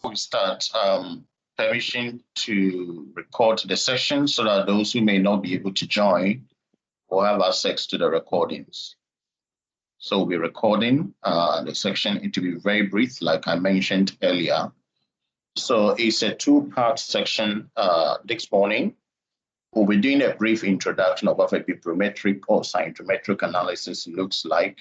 we start, permission to record the session so that those who may not be able to join will have access to the recordings. So we'll be recording the section. It will be very brief, like I mentioned earlier. So it's a two-part section this morning. We'll be doing a brief introduction of what a bibliometric or scientometric analysis looks like,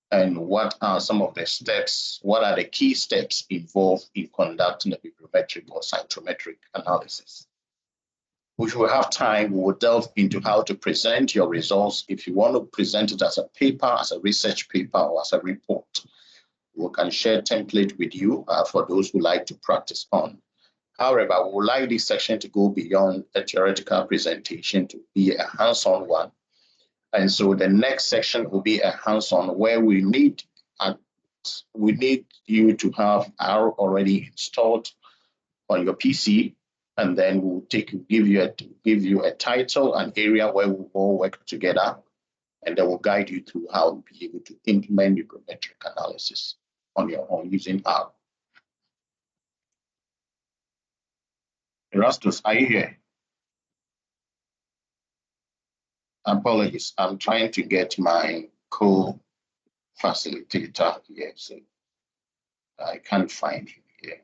and what are some of the steps, what are the key steps involved in conducting a bibliometric or scientometric analysis. If we have time, we will delve into how to present your results. If you want to present it as a paper, as a research paper, or as a report, we can share a template with you for those who like to practice on. However, we would like this section to go beyond a theoretical presentation to be a hands-on one. And so the next section will be a hands-on where we need you to have R already installed on your PC, and then we'll give you a title, an area where we all work together, and then we'll guide you through how to be able to implement bibliometric analysis on your own using R. Erastus, are you here? Apologies, I'm trying to get my co-facilitator here, so I can't find him here.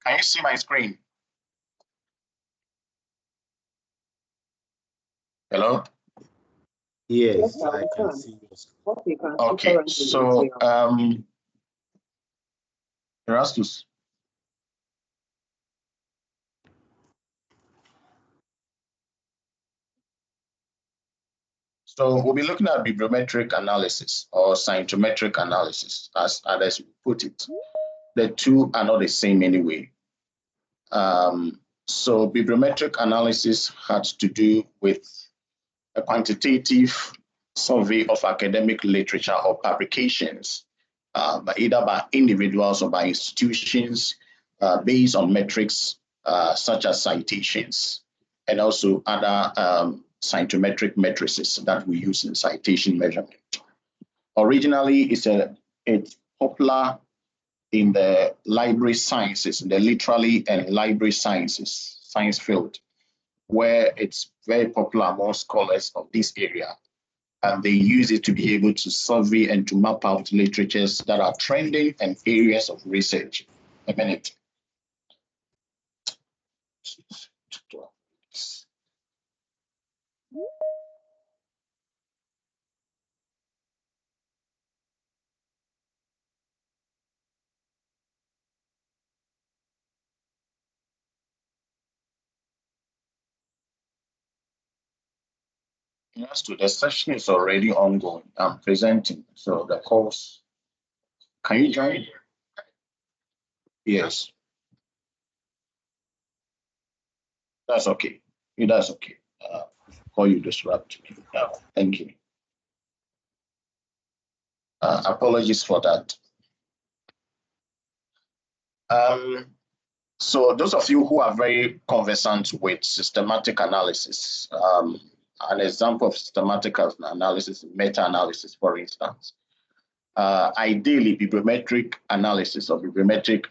Can you see my screen? Hello? Yes, I can see your screen. Okay, so Erastus. So we'll be looking at bibliometric analysis or scientometric analysis, as others put it. The two are not the same anyway. So bibliometric analysis has to do with a quantitative survey of academic literature or publications, either by individuals or by institutions, based on metrics such as citations, and also other scientometric matrices that we use in citation measurement. Originally, it's popular in the library sciences, in the literary and library sciences, science field, where it's very popular among scholars of this area. And they use it to be able to survey and to map out literatures that are trending and areas of research. A minute. Yes, the session is already ongoing. I'm presenting, so the course. Can you join? Yes. That's okay. That's okay. Call you disrupt me now. Thank you. Apologies for that. So those of you who are very conversant with systematic analysis, an example of systematic analysis, meta-analysis, for instance. Ideally, bibliometric analysis or bibliometric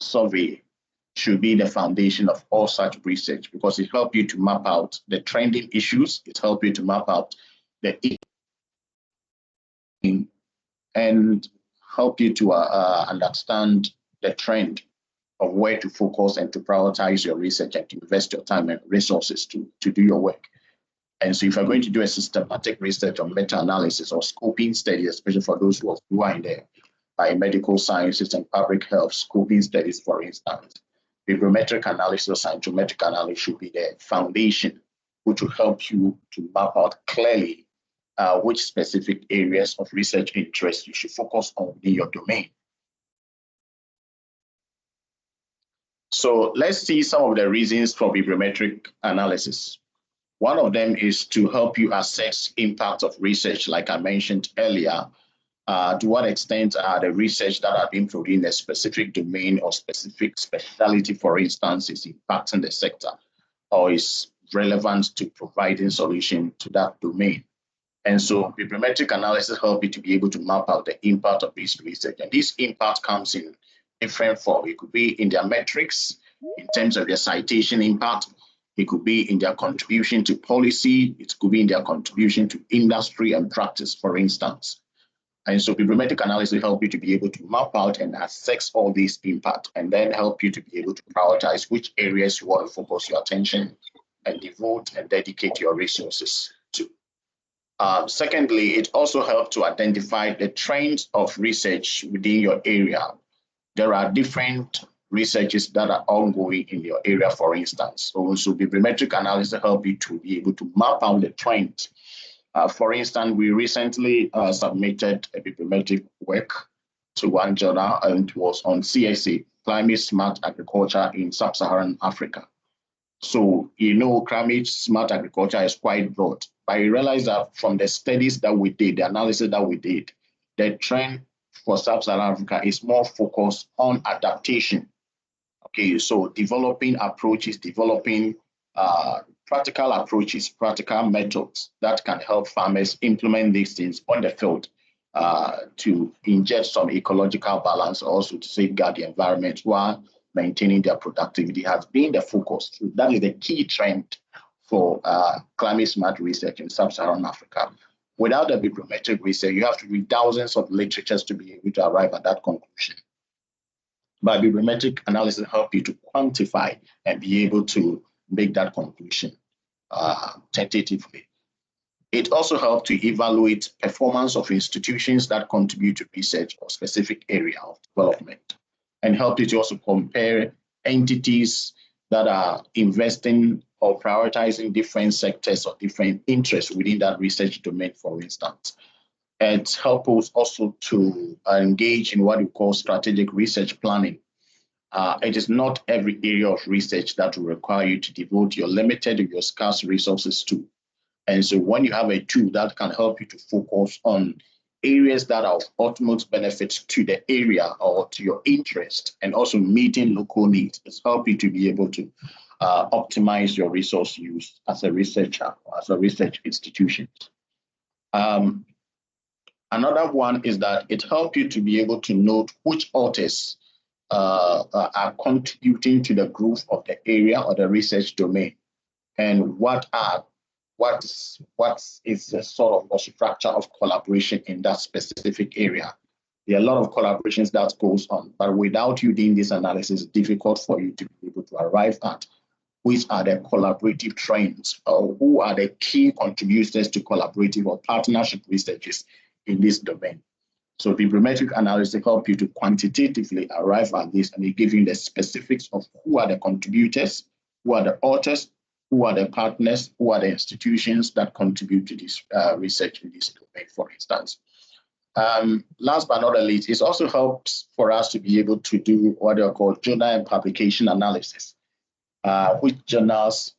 survey should be the foundation of all such research, because it helps you to map out the trending issues, it helps you to map out the and help you to understand the trend of where to focus and to prioritize your research and to invest your time and resources to do your work. And so if you're going to do a systematic research or meta-analysis or scoping study, especially for those who are in the biomedical sciences and public health, scoping studies, for instance, bibliometric analysis or scientometric analysis should be the foundation, which will help you to map out clearly which specific areas of research interest you should focus on in your domain. So let's see some of the reasons for bibliometric analysis. One of them is to help you assess impact of research, like I mentioned earlier. To what extent are the research that are being produced in a specific domain or specific specialty, for instance, is impacting the sector or is relevant to providing solution to that domain. And so bibliometric analysis helps you to be able to map out the impact of this research. And this impact comes in different form. It could be in their metrics, in terms of their citation impact. It could be in their contribution to policy. It could be in their contribution to industry and practice, for instance. And so bibliometric analysis help you to be able to map out and assess all these impact, and then help you to be able to prioritize which areas you want to focus your attention and devote and dedicate your resources to. Secondly, it also helps to identify the trends of research within your area. There are different researches that are ongoing in your area, for instance. So bibliometric analysis help you to be able to map out the trends. For instance, we recently submitted a bibliometric work to one journal, and it was on CSA, Climate Smart Agriculture in Sub-Saharan Africa. So, climate smart agriculture is quite broad, but I realized that from the studies that we did, the analysis that we did, the trend for Sub-Saharan Africa is more focused on adaptation. Okay, so developing approaches, developing practical approaches, practical methods that can help farmers implement these things on the field to inject some ecological balance, also to safeguard the environment while maintaining their productivity has been the focus. That is the key trend for climate smart research in Sub-Saharan Africa. Without the bibliometric research, you have to read thousands of literatures to be able to arrive at that conclusion. But bibliometric analysis helps you to quantify and be able to make that conclusion tentatively. It also helps to evaluate performance of institutions that contribute to research or specific area of development, and help you to also compare entities that are investing or prioritizing different sectors or different interests within that research domain, for instance. It helps us also to engage in what we call strategic research planning. It is not every area of research that will require you to devote your limited or your scarce resources to. And so when you have a tool that can help you to focus on areas that are of utmost benefit to the area or to your interest, and also meeting local needs, it's help you to be able to optimize your resource use as a researcher or as a research institution. Another one is that it helps you to be able to note which authors are contributing to the growth of the area or the research domain, and what is the sort of structure of collaboration in that specific area. There are a lot of collaborations that goes on, but without you doing this analysis, it's difficult for you to be able to arrive at which are the collaborative trends, or who are the key contributors to collaborative or partnership researches in this domain. So bibliometric analysis help you to quantitatively arrive at this, and they give you the specifics of who are the contributors, who are the authors, who are the partners, who are the institutions that contribute to this research in this domain, for instance. Last but not least, it also helps for us to be able to do what are called journal and publication analysis, which journals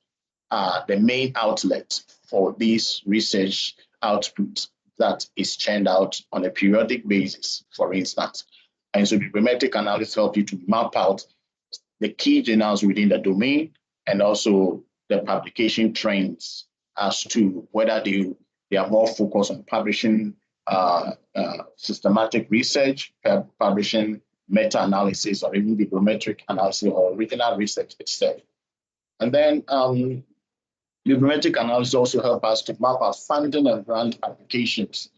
are the main outlet for these research outputs that is churned out on a periodic basis, for instance. And so bibliometric analysis help you to map out the key journals within the domain, and also the publication trends as to whether they are more focused on publishing systematic research, publishing meta-analysis, or even bibliometric analysis or original research itself. And then bibliometric analysis also help us to map our funding and grant applications,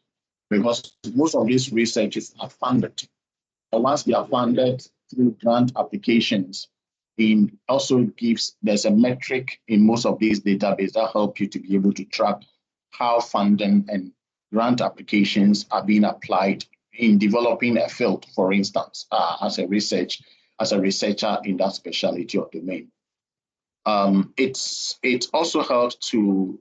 because most of these researches are funded. And once they are funded through grant applications, it also there's a metric in most of these databases that help you to be able to track how funding and grant applications are being applied in developing a field, for instance, as a researcher in that specialty or domain. It also helps to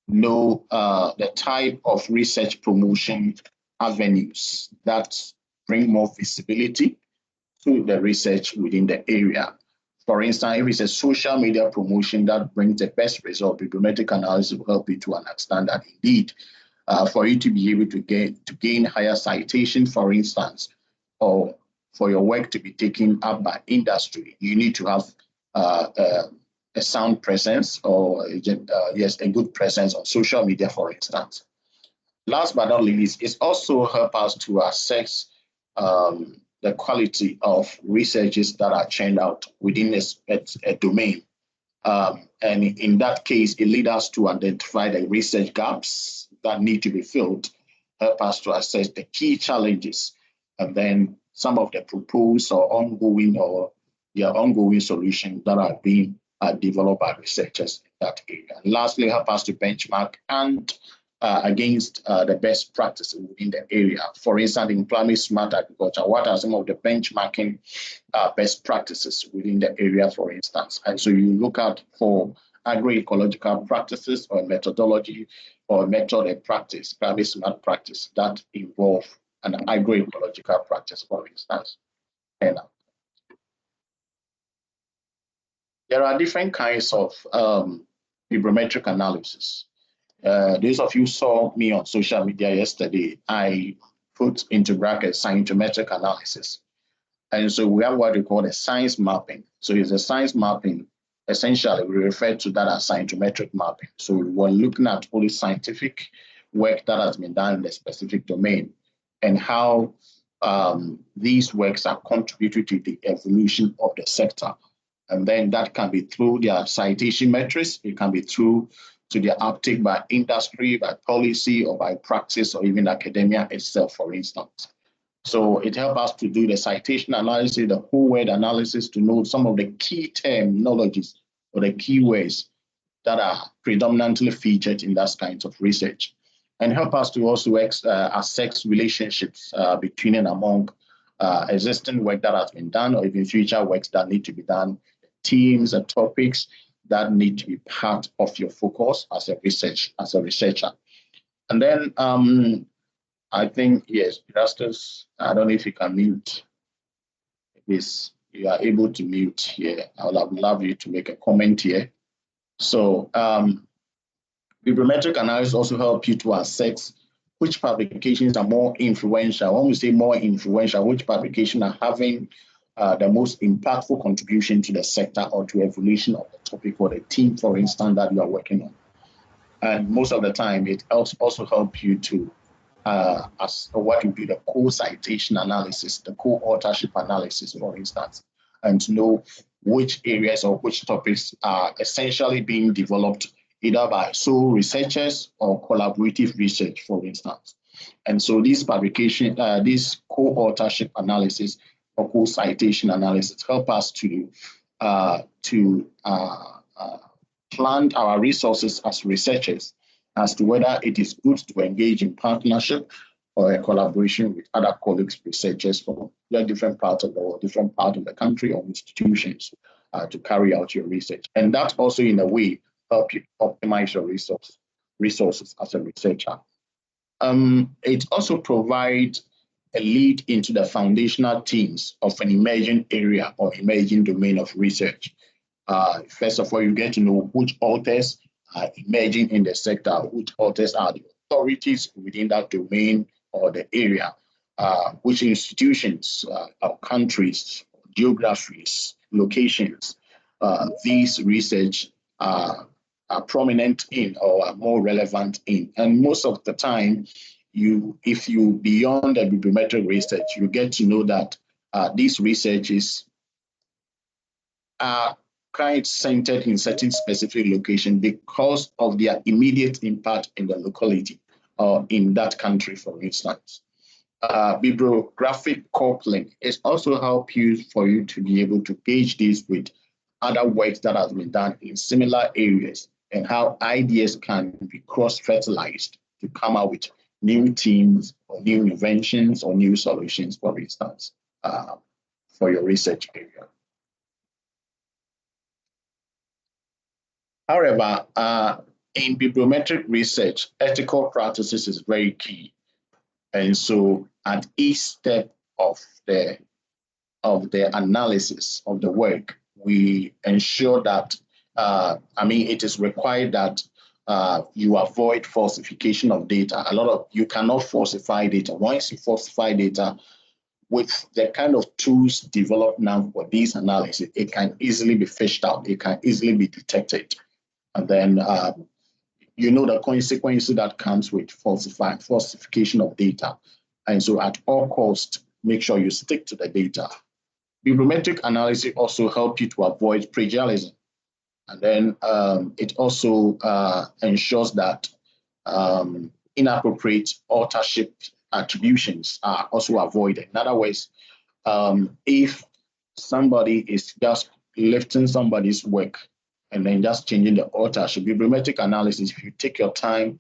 know the type of research promotion avenues that bring more visibility to the research within the area. For instance, if it's a social media promotion that brings the best result, bibliometric analysis will help you to understand that indeed, for you to be able to gain higher citation, for instance, or for your work to be taken up by industry, you need to have a sound presence, or yes, a good presence on social media, for instance. Last but not least, it also helps us to assess the quality of researches that are churned out within a domain. And in that case, it leads us to identify the research gaps that need to be filled, help us to assess the key challenges, and then some of the proposed or ongoing solutions that are being developed by researchers in that area. And lastly, help us to benchmark and against the best practices within the area. For instance, in climate smart agriculture, what are some of the benchmarking best practices within the area, for instance? And so you look out for agroecological practices or methodology or method and practice, climate smart practice that involve an agroecological practice, for instance. And there are different kinds of bibliometric analysis. Those of you saw me on social media yesterday, I put into brackets scientometric analysis. And so we have what we call a science mapping. So it's a science mapping. Essentially, we refer to that as scientometric mapping. So we're looking at all the scientific work that has been done in a specific domain and how these works are contributed to the evolution of the sector. And then that can be through their citation metrics. It can be through to their uptake by industry, by policy, or by practice, or even academia itself, for instance. So it helps us to do the citation analysis, the whole word analysis, to know some of the key terminologies or the keywords that are predominantly featured in that kind of research, and help us to also assess relationships between and among existing work that has been done, or even future works that need to be done, themes and topics that need to be part of your focus as a researcher. And then I think, yes, Erastus, I don't know if you can mute. Yes, you are able to mute here. I would love you to make a comment here. So bibliometric analysis also help you to assess which publications are more influential. When we say more influential, which publications are having the most impactful contribution to the sector or to evolution of the topic or the theme, for instance, that you are working on. And most of the time, it also help you to as what would be the co-citation analysis, the co-authorship analysis, for instance, and to know which areas or which topics are essentially being developed either by sole researchers or collaborative research, for instance. And so this publication, this co-authorship analysis or co-citation analysis help us to plan our resources as researchers as to whether it is good to engage in partnership or a collaboration with other colleagues, researchers from different parts of the world, different part of the country or institutions to carry out your research. And that also, in a way, help you optimize your resources as a researcher. It also provides a lead into the foundational themes of an emerging area or emerging domain of research. First of all, you get to know which authors are emerging in the sector, which authors are the authorities within that domain or the area, which institutions or countries, geographies, locations, these research are prominent in or are more relevant in. And most of the time, if you beyond the bibliometric research, you get to know that these researches are quite centered in certain specific location because of their immediate impact in the locality or in that country, for instance. Bibliographic coupling is also help you for you to be able to gauge this with other work that has been done in similar areas and how ideas can be cross-fertilized to come out with new themes or new inventions or new solutions, for instance, for your research area. However, in bibliometric research, ethical practices is very key. And so at each step of the analysis of the work, we ensure that, it is required that you avoid falsification of data. You cannot falsify data. Once you falsify data, with the kind of tools developed now for these analysis, it can easily be fished out. It can easily be detected. And then, the consequences that comes with falsification of data. And so at all costs, make sure you stick to the data. Bibliometric analysis also help you to avoid plagiarism. And then it also ensures that inappropriate authorship attributions are also avoided. In other words, if somebody is just lifting somebody's work and then just changing the authorship, bibliometric analysis, if you take your time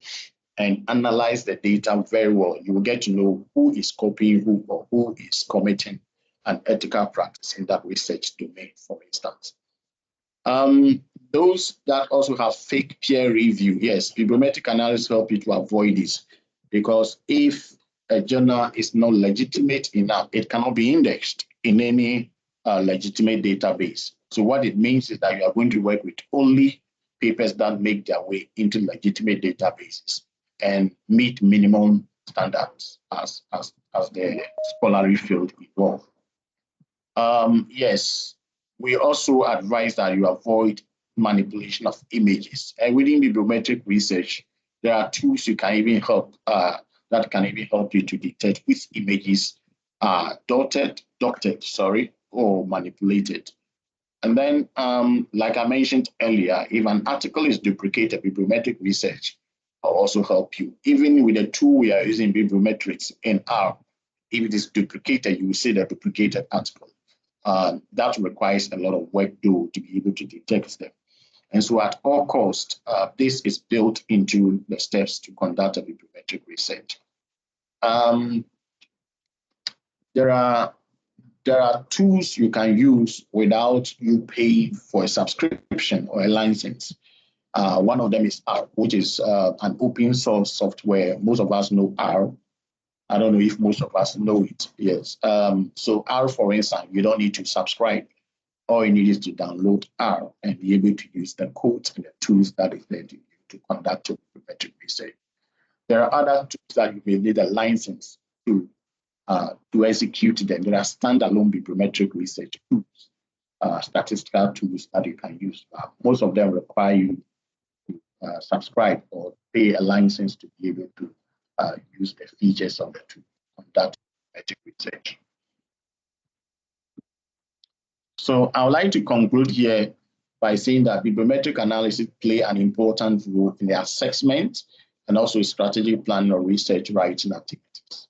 and analyze the data very well, you will get to know who is copying who or who is committing an ethical practice in that research domain, for instance. Those that also have fake peer review, yes, bibliometric analysis help you to avoid this, because if a journal is not legitimate enough, it cannot be indexed in any legitimate database. So what it means is that you are going to work with only papers that make their way into legitimate databases and meet minimum standards as the scholarly field evolves. Yes, we also advise that you avoid manipulation of images. And within bibliometric research, there are tools you can even help that can even help you to detect which images are doctored, or manipulated. And then, like I mentioned earlier, if an article is duplicated, bibliometric research will also help you. Even with the tool we are using, Bibliometrix in R, if it is duplicated, you will see the duplicated article. That requires a lot of work to be able to detect them. And so at all costs, this is built into the steps to conduct a bibliometric research. There are tools you can use without you paying for a subscription or a license. One of them is R, which is an open source software. Most of us know R. I don't know if most of us know it. Yes. So R, for instance, you don't need to subscribe. All you need is to download R and be able to use the codes and the tools that is there to conduct your bibliometric research. There are other tools that you may need a license to execute them. There are standalone bibliometric research tools, statistical tools that you can use. Most of them require you to subscribe or pay a license to be able to use the features of the tool to conduct bibliometric research. So I would like to conclude here by saying that bibliometric analysis play an important role in the assessment and also strategic planning or research writing activities.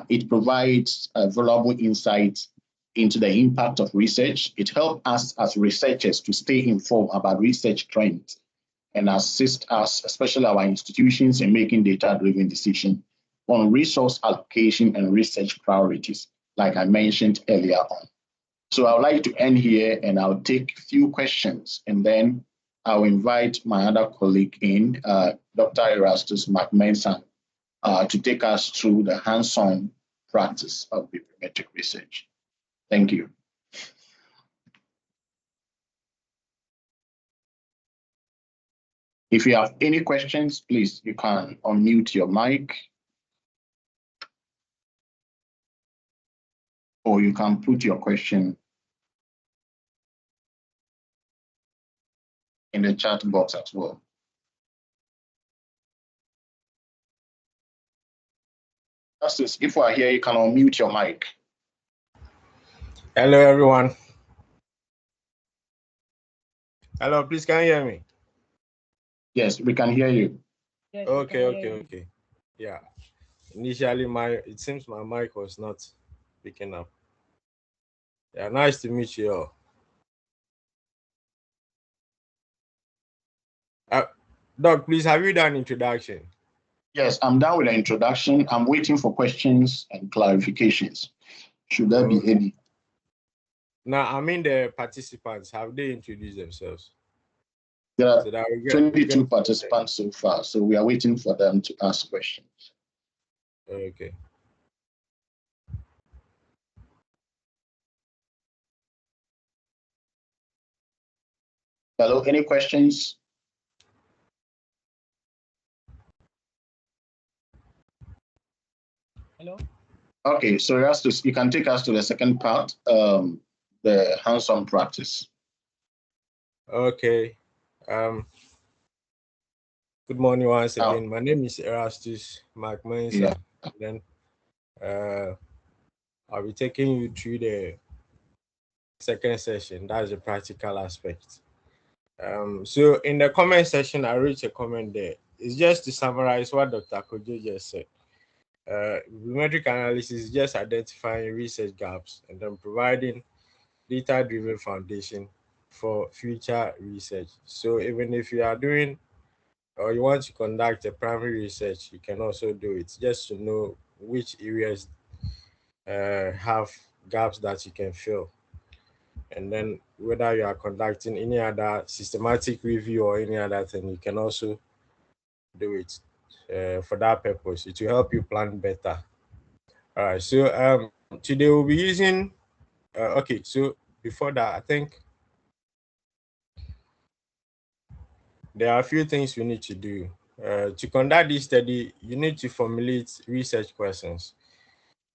It provides valuable insights into the impact of research. It helps us as researchers to stay informed about research trends and assist us, especially our institutions, in making data-driven decisions on resource allocation and research priorities, like I mentioned earlier on. So I would like to end here, and I'll take a few questions, and then I'll invite my other colleague in, Dr. Erastus Mak-Mensah, to take us through the hands-on practice of bibliometric research. Thank you. If you have any questions, please, you can unmute your mic, or you can put your question in the chat box as well. Justice, if you are here, you can unmute your mic. Hello, everyone. Hello, please, can you hear me? Yes, we can hear you. Yes, Okay. Yeah. Initially, it seems my mic was not picking up. Yeah, nice to meet you all. Doc, please, have you done introduction? Yes, I'm done with the introduction. I'm waiting for questions and clarifications. Should there be any? Now, I mean the participants, have they introduced themselves? There are 22 participants so far, so we are waiting for them to ask questions. Okay. Hello, any questions? Hello. Okay, so Erastus, you can take us to the second part, the hands-on practice. Okay. Good morning once again. My name is Erastus Mak-Mensah. Yeah. Then I'll be taking you through the second session. That's the practical aspect. So in the comment section, I wrote a comment there. It's just to summarize what Dr. Kojo just said. Bibliometric analysis is just identifying research gaps and then providing data-driven foundation for future research. So even if you are doing or you want to conduct a primary research, you can also do it just to know which areas have gaps that you can fill. And then whether you are conducting any other systematic review or any other thing, you can also do it for that purpose. It will help you plan better. All right, so today we'll be using, okay, so before that, I think there are a few things we need to do. To conduct this study, you need to formulate research questions.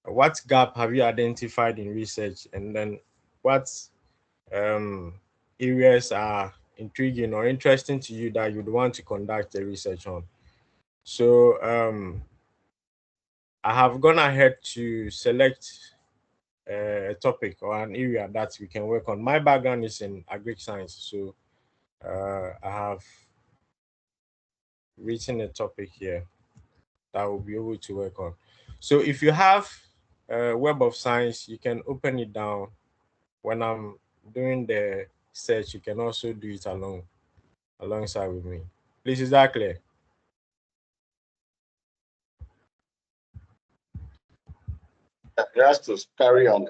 What gap have you identified in research? And then what areas are intriguing or interesting to you that you'd want to conduct a research on? So I have gone ahead to select a topic or an area that we can work on. My background is in agric science, so I have written a topic here that will be able to work on. So if you have Web of Science, you can open it down. When I'm doing the search, you can also do it alongside with me. Please, is that clear? Erastus, carry on.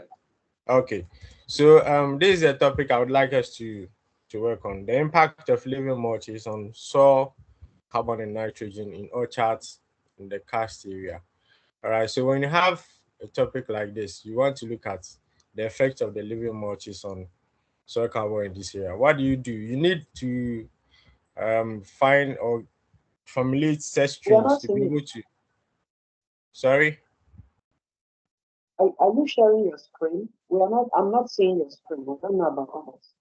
Okay. So this is a topic I would like us to work on. The impact of living mulches on soil, carbon and nitrogen in orchards in the karst area. All right, so when you have a topic like this, you want to look at the effect of the living mulches on soil carbon in this area. What do? You need to find or formulate search strings to be able to. Sorry? Are you sharing your screen? We are not. I'm not seeing your screen. I don't know about us.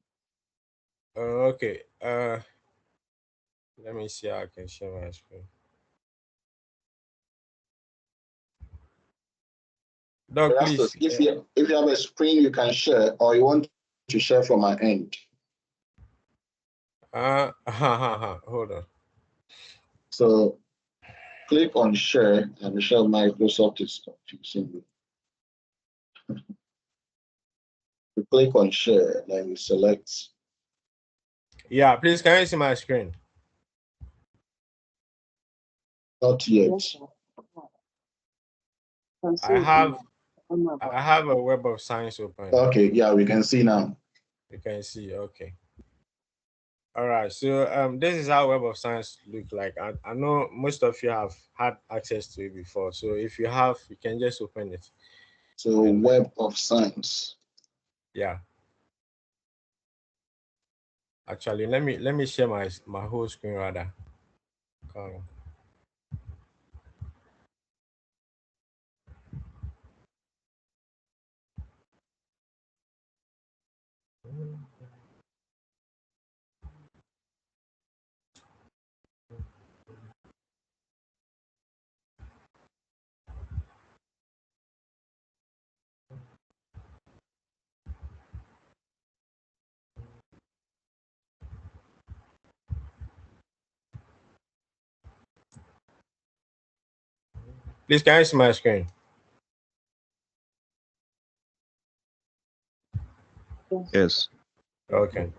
Okay. Let me see how I can share my screen. Doc, Erastus, please. if you have a screen you can share, or you want to share from my end. Hold on. So click on share, and Michelle Microsoft is confusing you. You click on share, and then you select. Yeah, please, can you see my screen? Not yet. Yes, sir. I have a Web of Science open. Okay, yeah, we can see now. You can see, okay. All right, so this is how Web of Science look like. I know most of you have had access to it before, so if you have, you can just open it. So Web of Science. Yeah. Actually, let me share my whole screen rather. Please, can you see my screen? Yes. Okay.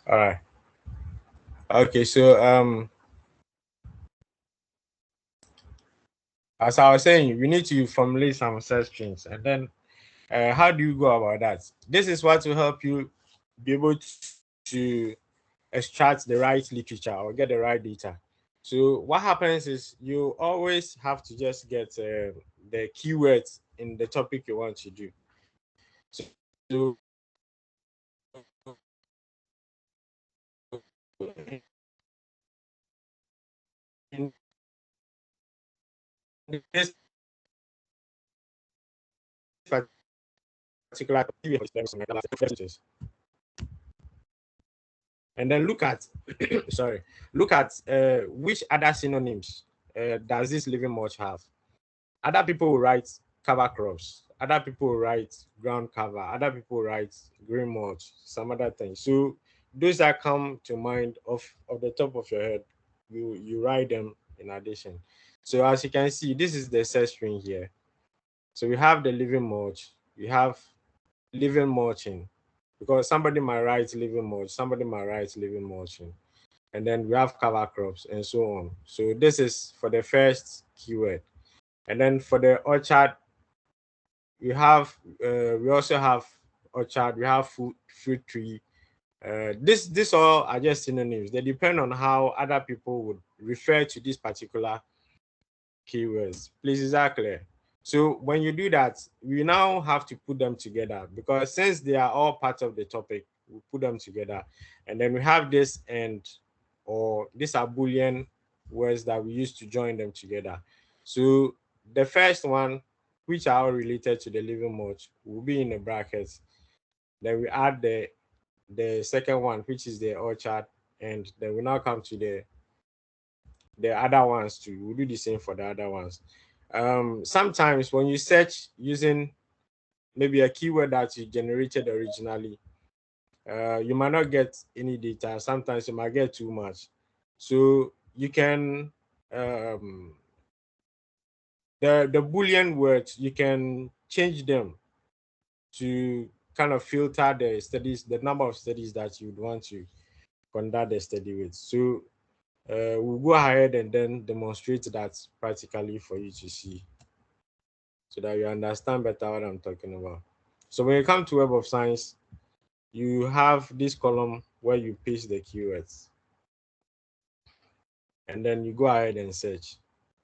All right. Okay, so as I was saying, we need to formulate some search strings, and then how do you go about that? This is what will help you be able to extract the right literature or get the right data. So what happens is you always have to just get the keywords in the topic you want to do. So in this particular and then look at sorry, look at which other synonyms does this living mulch have. Other people will write cover crops, other people will write ground cover, other people will write green mulch, some other things. So those that come to mind of the top of your head, you write them in addition. So as you can see, this is the search string here. So we have the living mulch, we have living mulching, because somebody might write living mulch, somebody might write living mulching, and then we have cover crops and so on. So this is for the first keyword. And then for the orchard, we have we also have orchard, we have fruit tree. This all are just synonyms. They depend on how other people would refer to this particular keywords. Please, is that clear? So when you do that, we now have to put them together, because since they are all part of the topic, we put them together. And then we have this and, or these are Boolean words that we use to join them together. So the first one, which are all related to the living mulch, will be in the brackets. Then we add the second one, which is the orchard, and then we now come to the other ones too. We'll do the same for the other ones. Sometimes when you search using maybe a keyword that you generated originally, you might not get any data. Sometimes you might get too much. So you can the Boolean words, you can change them to kind of filter the studies, the number of studies that you would want to conduct the study with. So we'll go ahead and then demonstrate that practically for you to see, so that you understand better what I'm talking about. So when you come to Web of Science, you have this column where you paste the keywords, and then you go ahead and search.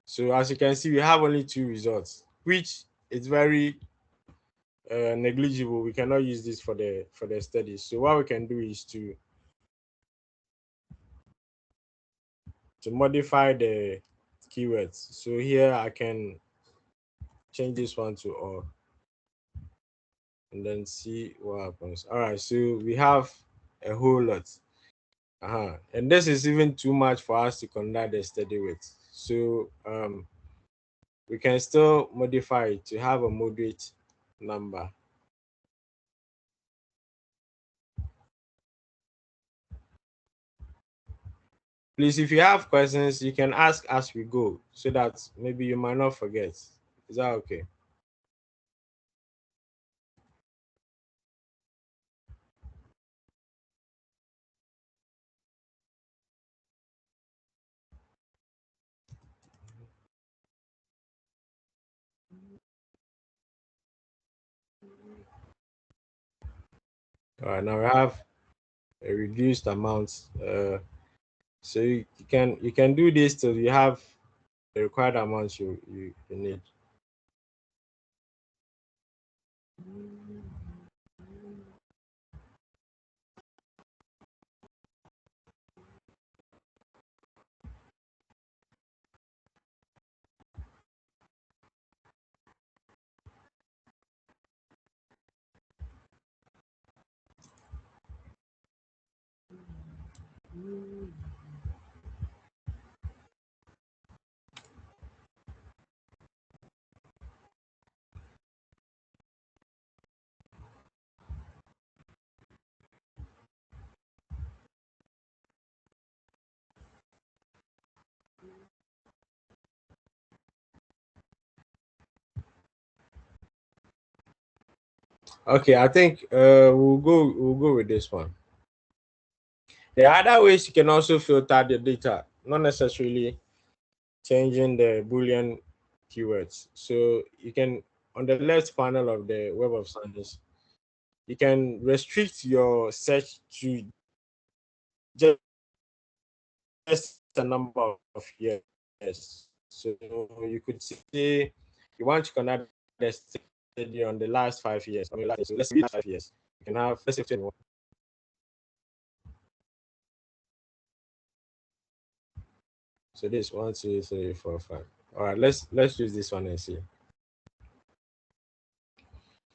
So as you can see, we have only 2 results, which is very negligible. We cannot use this for the studies. So what we can do is to modify the keywords. So here I can change this one to all, and then see what happens. All right, so we have a whole lot. And this is even too much for us to conduct the study with. So we can still modify it to have a moderate number. Please, if you have questions, you can ask as we go, so that maybe you might not forget. Is that okay? All right, now we have a reduced amount. So you can do this till you have the required amount you need. Okay, I think we'll go with this one. There are other ways you can also filter the data, not necessarily changing the Boolean keywords. So you can, on the left panel of the Web of Science, you can restrict your search to just a number of years. So you could say you want to conduct the study on the last 5 years. I mean, so let's say 5 years. You can have, let's say 21. So this 1, 2, 3, 4, 5. All right, let's use this one and see.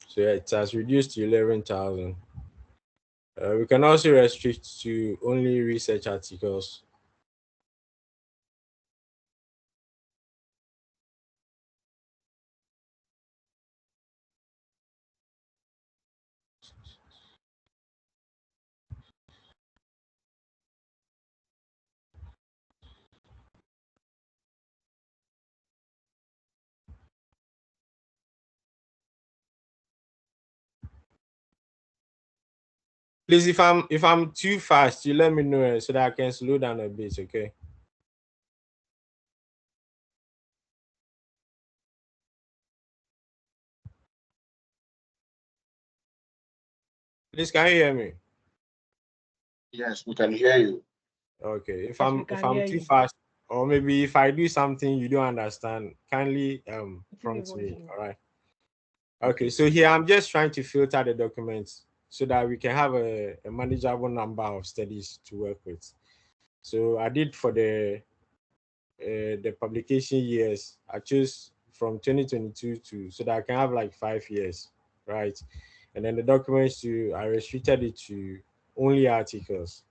So yeah, it has reduced to 11,000. We can also restrict to only research articles. Please, if I'm too fast, you let me know so that I can slow down a bit, okay? Please, can you hear me? Yes, we can hear you. Okay. If Yes, we I'm can hear too you. fast, or maybe if I do something you don't understand, kindly prompt Voice me. note. All right. Okay, so here I'm just trying to filter the documents so that we can have a manageable number of studies to work with. So I did for the publication years. I chose from 2022 to so that I can have like 5 years, right? And then the documents too, I restricted it to only articles.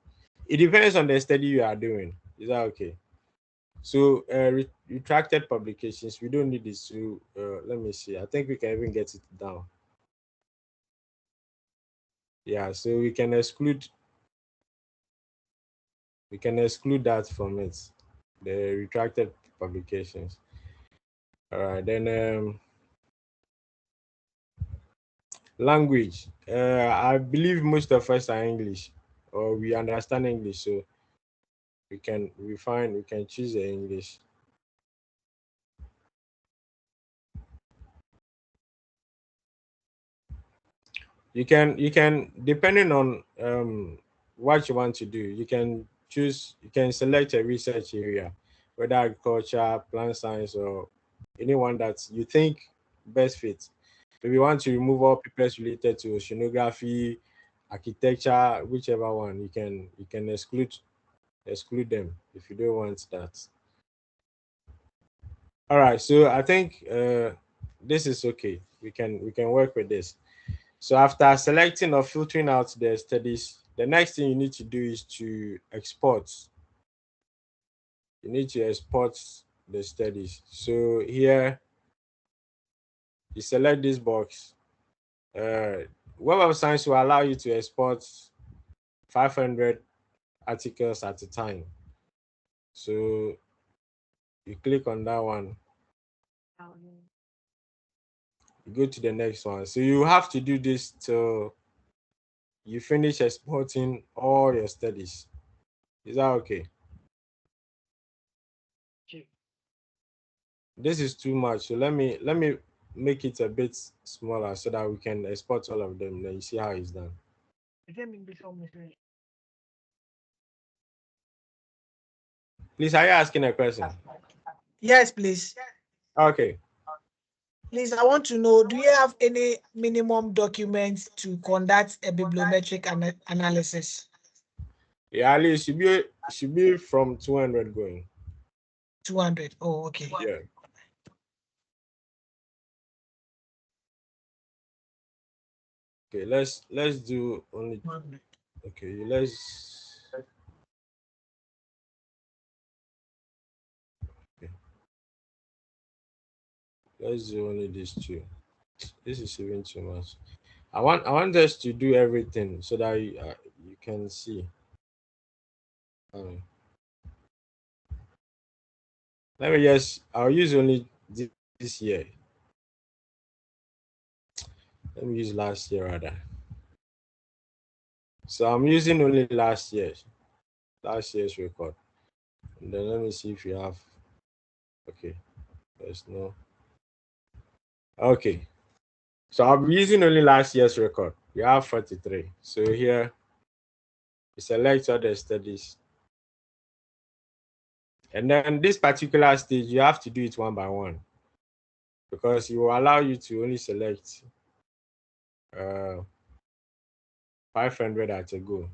It depends on the study you are doing. Is that okay? So retracted publications, we don't need this. So let me see. I think we can even get it down. Yeah, so we can exclude that from it, the retracted publications. All right, then language. I believe most of us are English, or we understand English, so we can choose the English. You can depending on what you want to do, you can select a research area, whether agriculture, plant science, or anyone that you think best fits. If you want to remove all papers related to oceanography, architecture, whichever one, you can exclude them if you don't want that. All right, so I think this is okay. We can work with this. So after selecting or filtering out the studies, the next thing you need to do is to export. You need to export the studies. So here you select this box. Web of Science will allow you to export 500 articles at a time. So you click on that one, you go to the next one. So you have to do this till you finish exporting all your studies. Is that okay? This is too much. So let me make it a bit smaller so that we can export all of them. Then you see how it's done. Please, are you asking a question? Yes, please. Okay. Please, I want to know, do you have any minimum documents to conduct a bibliometric analysis? Yeah, at least should be from 200 going. 200. Oh, okay. Yeah. Okay, let's do only 200. okay, let's do only these two. This is even too much. I want us to do everything so that you can see. Um, I'll use only this year. Let me use last year rather. So I'm using only last year's record. And then let me see if you have. Okay, there's no. Okay, so I'll be using only last year's record. You have 43. So here, you select all the studies. And then this particular stage, you have to do it one by one because it will allow you to only select uh, 500 at a go.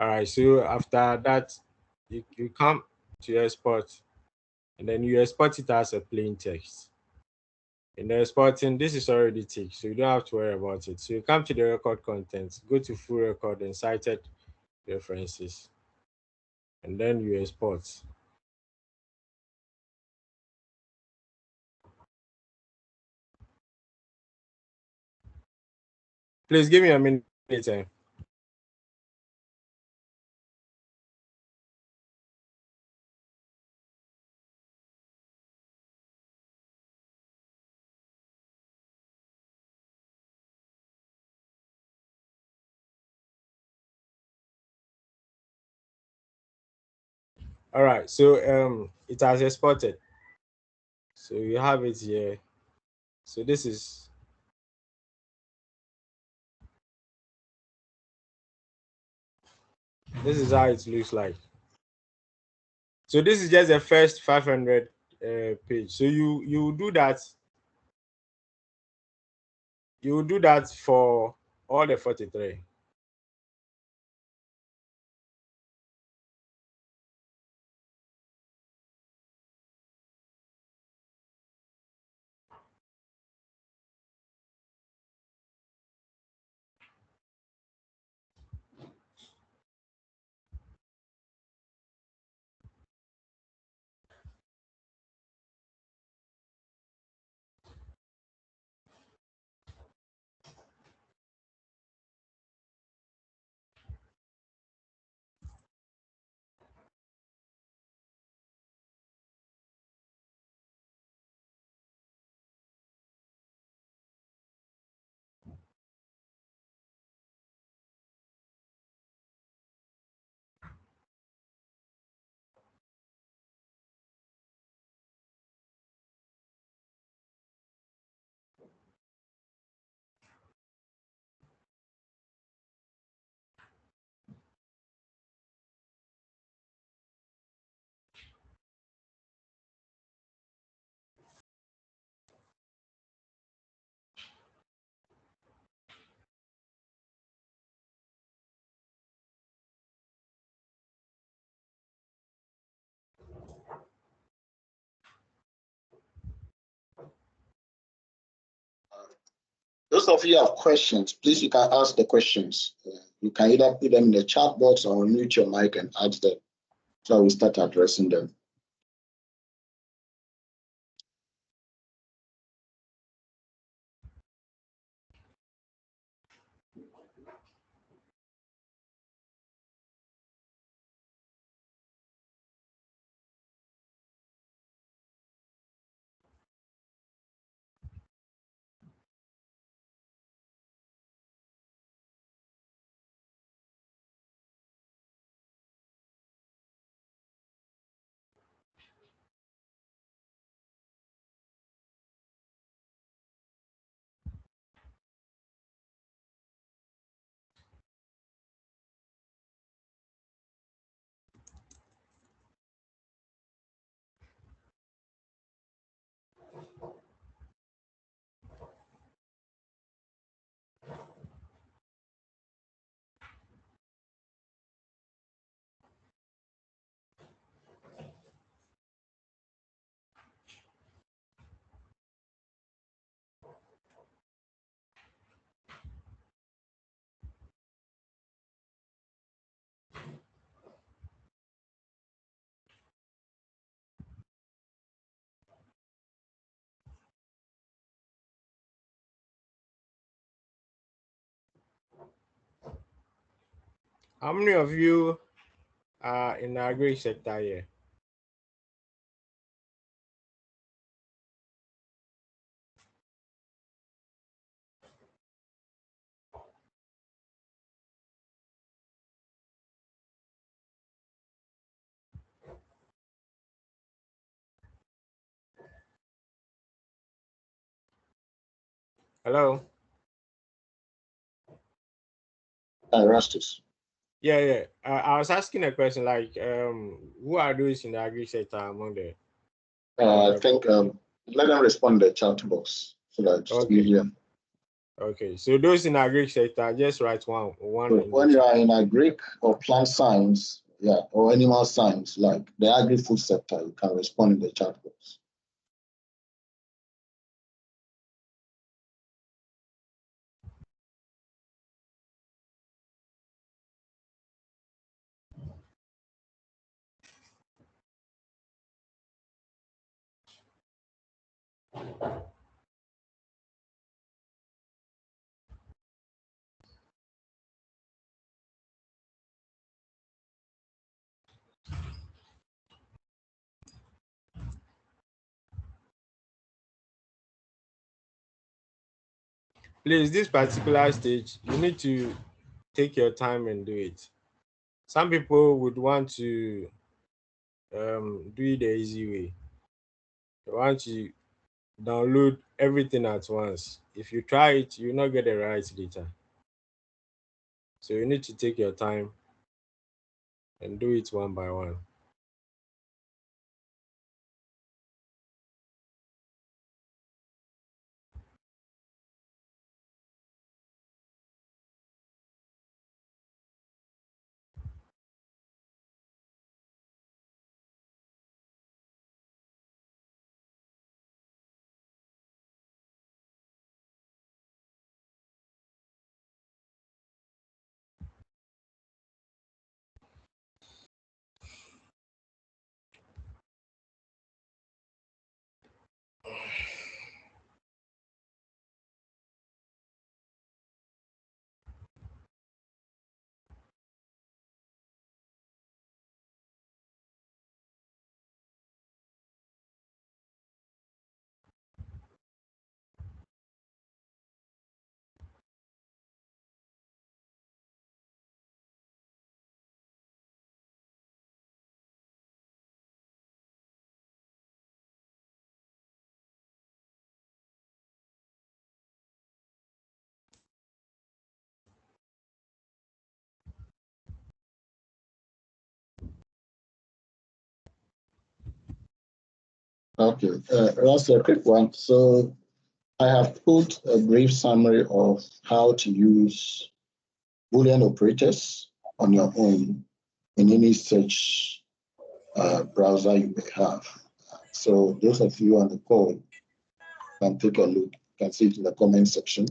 All right, so after that, you come to export, and then you export it as a plain text. In the exporting, this is already ticked, so you don't have to worry about it. So you come to the record contents, go to full record and cited references, and then you export. Please give me a minute. All right, so it has exported. So you have it here. So this is how it looks like. So this is just the first 500 page. So you do that. You will do that for all the 43. Those of you who have questions, please, you can ask the questions. You can either put them in the chat box or unmute your mic and ask them. So we start addressing them. How many of you are in the agri sector here? Hello? Erastus. Yeah. I was asking a question like, who are those in the agri sector among the? I think let them respond in the chat box so that it's Okay. easier. Okay, so those in agri sector, just write one. So In when the you chat. are in agri or plant science, yeah, or animal science, like the agri-food sector, you can respond in the chat box. Please, this particular stage, you need to take your time and do it. Some people would want to do it the easy way. They want to download everything at once. If you try it, you'll not get the right data. So you need to take your time and do it one by one. Okay, that's a quick one. So I have put a brief summary of how to use Boolean operators on your own in any search browser you may have. So those of you on the call can take a look, can see it in the comment section.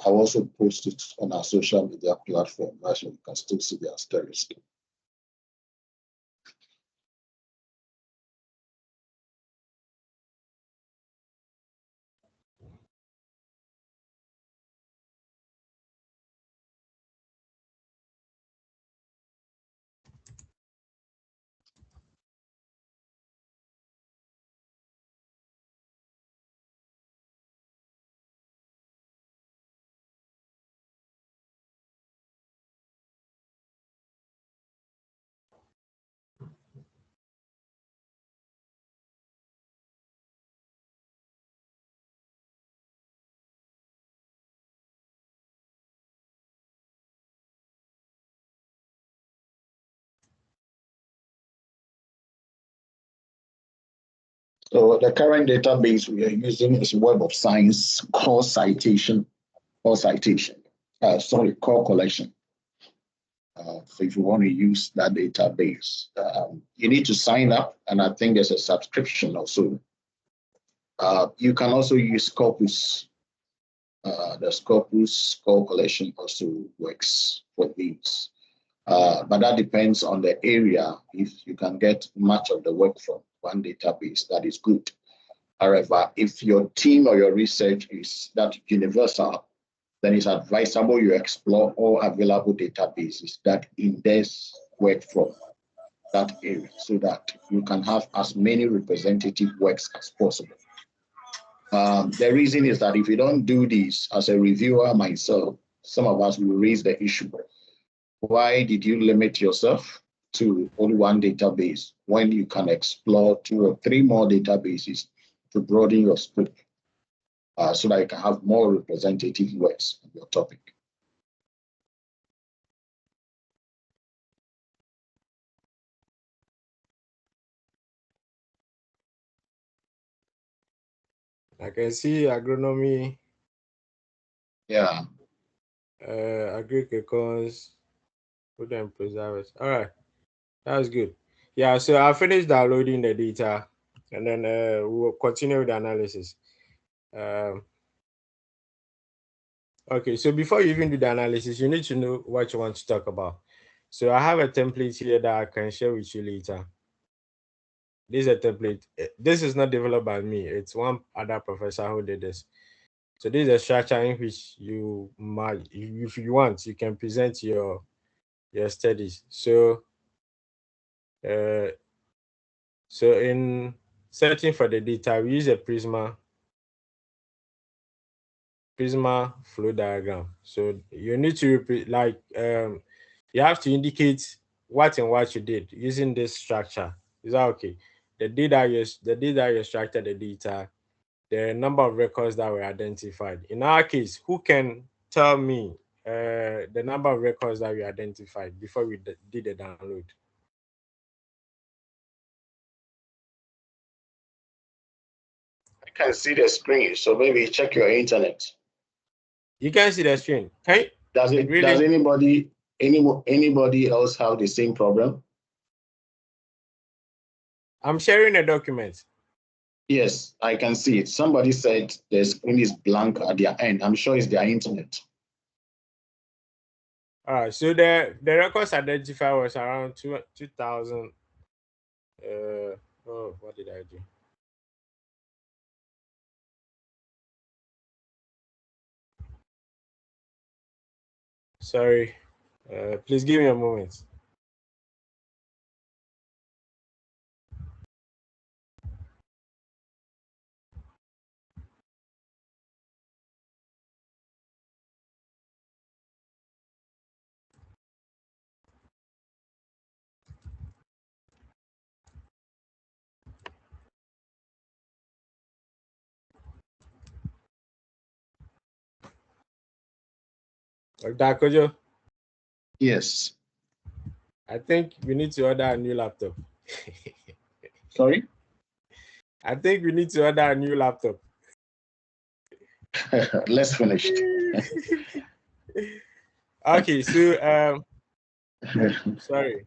I'll also post it on our social media platform, so you can still see the asterisk. So the current database we are using is Web of Science core citation, core collection. So if you want to use that database, you need to sign up, and I think there's a subscription also. You can also use Scopus. The Scopus core collection also works for these. But that depends on the area. If you can get much of the work from one database, that is good. However, if your team or your research is that universal, then it's advisable you explore all available databases that index work from that area so that you can have as many representative works as possible. The reason is that if you don't do this, as a reviewer myself, some of us will raise the issue. Why did you limit yourself to only one database when you can explore 2 or 3 more databases to broaden your scope so that you can have more representative works on your topic? I can see agronomy Yeah. Agriculture, food and preservers. All right, that's good. Yeah, so I'll finish downloading the data, and then we'll continue with the analysis. Okay, so before you even do the analysis, you need to know what you want to talk about. So I have a template here that I can share with you later. This is a template. This is not developed by me. It's one other professor who did this. So this is a structure in which you might, if you want, you can present your studies. So in searching for the data, we use a Prisma flow diagram. So you need to you have to indicate what and what you did using this structure. Is that okay? The data you extracted the data, the number of records that were identified. In our case, who can tell me the number of records that we identified before we did the download? I can see the screen, so maybe check your internet. You can see the screen. Can you? Does anybody else have the same problem? I'm sharing a document. Yes, I can see it. Somebody said the screen is blank at their end. I'm sure it's their internet. All right. So the records identified was around 2000. Oh, what did I do? Sorry. Please give me a moment. Dr. Kojo, Yes. I think we need to order a new laptop. Sorry? I think we need to order a new laptop. Let's finish. Okay, so sorry.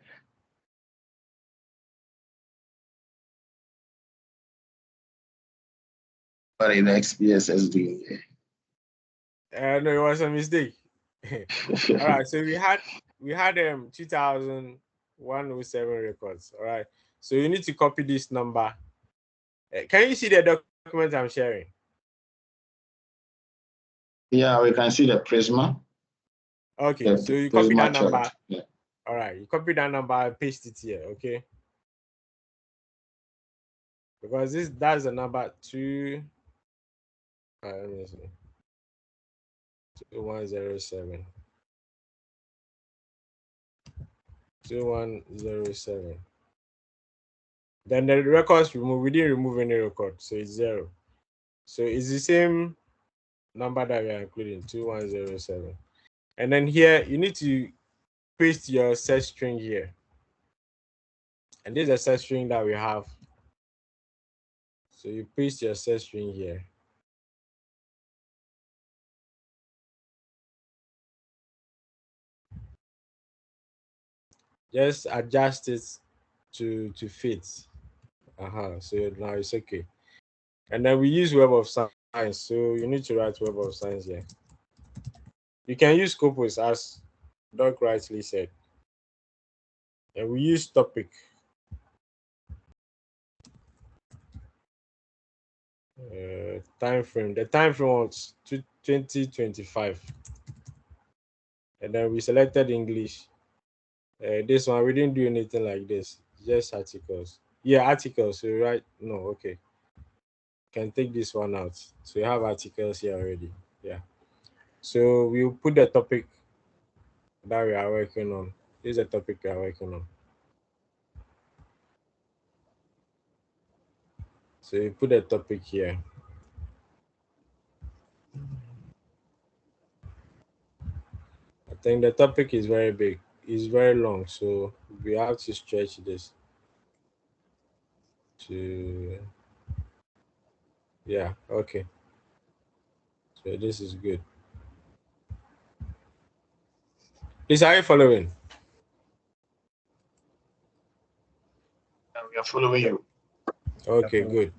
What is the XPSS doing? No, it was a mistake. All right, so we had 2107 records. All right, so you need to copy this number. Can you see the document I'm sharing? Yeah, we can see the Prisma. Okay, so you copy that number. Yeah. All right, you copy that number and paste it here, okay? Because that's the number 2107. 2107. Then the records we didn't remove any record, so it's 0. So it's the same number that we are including, 2107. And then here you need to paste your search string here. And this is a search string that we have. So you paste your search string here. Just adjust it to fit. So now it's okay. And then we use Web of Science. So you need to write Web of Science here. You can use Scopus as Doc rightly said. And we use topic. Time frame. The time frame was 2025. And then we selected English. This one, we didn't do anything like this. Just articles. Yeah, articles. So right? No, okay. Can take this one out. So you have articles here already. Yeah. So we'll put the topic that we are working on. This is the topic we are working on. So you put the topic here. I think the topic is very big. It's very long, so we have to stretch this to, yeah, okay. So this is good. Please, are you following? We are following you. Okay, good.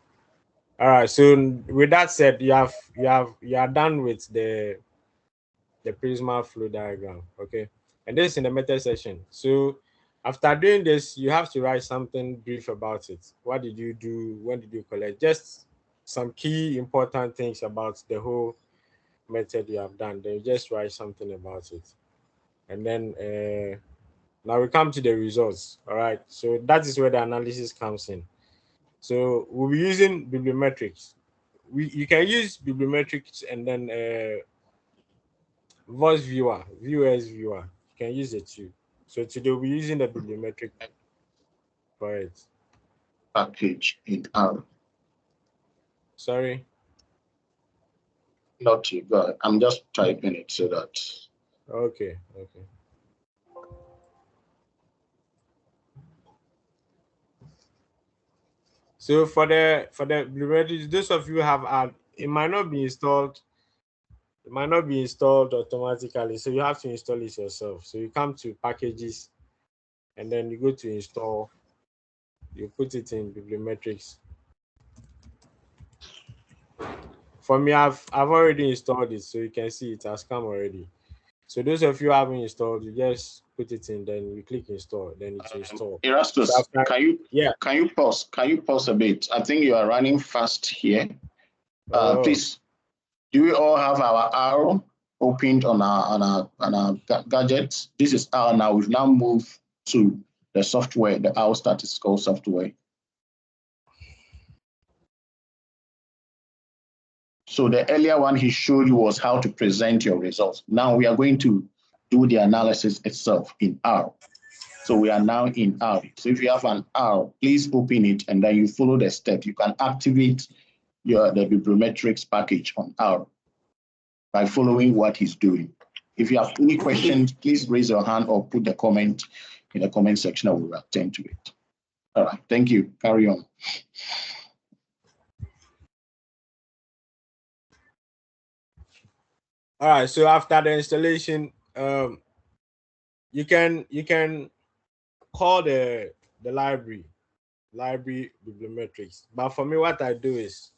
All right. So with that said, you are done with the Prisma flow diagram. Okay, and this is in the method section. So after doing this, you have to write something brief about it. What did you do? When did you collect? Just some key important things about the whole method you have done. Then you just write something about it, and then now we come to the results. All right. So that is where the analysis comes in. So we'll be using Bibliometrics. You can use Bibliometrics and then voice viewer, viewers viewer. You can use it too. So today we'll be using the Bibliometric for it. Package in R. Sorry. Not you, but I'm just typing it so that. Okay. So for the Bibliometrics, those of you have had, it might not be installed. It might not be installed automatically, so you have to install it yourself. So you come to packages, and then you go to install. You put it in Bibliometrics. For me, I've already installed it, so you can see it has come already. So those of you who haven't installed, you just put it in, then you click install, then it's installed. Erastus, So after, can you pause? Can you pause a bit? I think you are running fast here. Please, do we all have our R opened on our gadgets? This is R now. We've now moved to the software, the R statistical software. So the earlier one he showed you was how to present your results. Now we are going to do the analysis itself in R. So we are now in R. So if you have an R, please open it and then you follow the steps. You can activate the Bibliometrix package on R by following what he's doing. If you have any questions, please raise your hand or put the comment in the comment section. I will attend to it. All right, thank you. Carry on. all right. So after the installation, you can call the library Bibliometrix. But for me, what I do is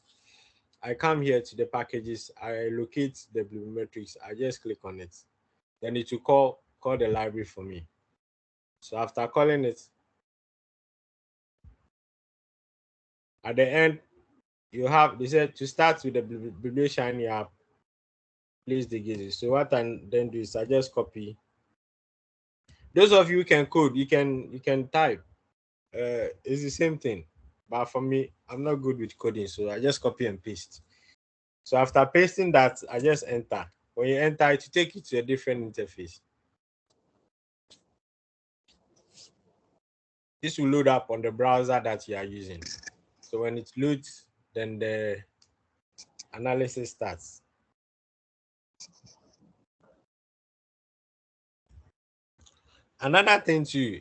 I come here to the packages, I locate the Bibliometrix, I just click on it. Then it will call the library for me. So after calling it, at the end, you have, they said to start with the Biblioshiny app, place the gizzy. So what I then do is I just copy. Those of you who can code, you can type. It's the same thing. But for me, I'm not good with coding, so I just copy and paste. So after pasting that, I just enter. When you enter, it will take you to a different interface. This will load up on the browser that you are using. So when it loads, then the analysis starts. Another thing too,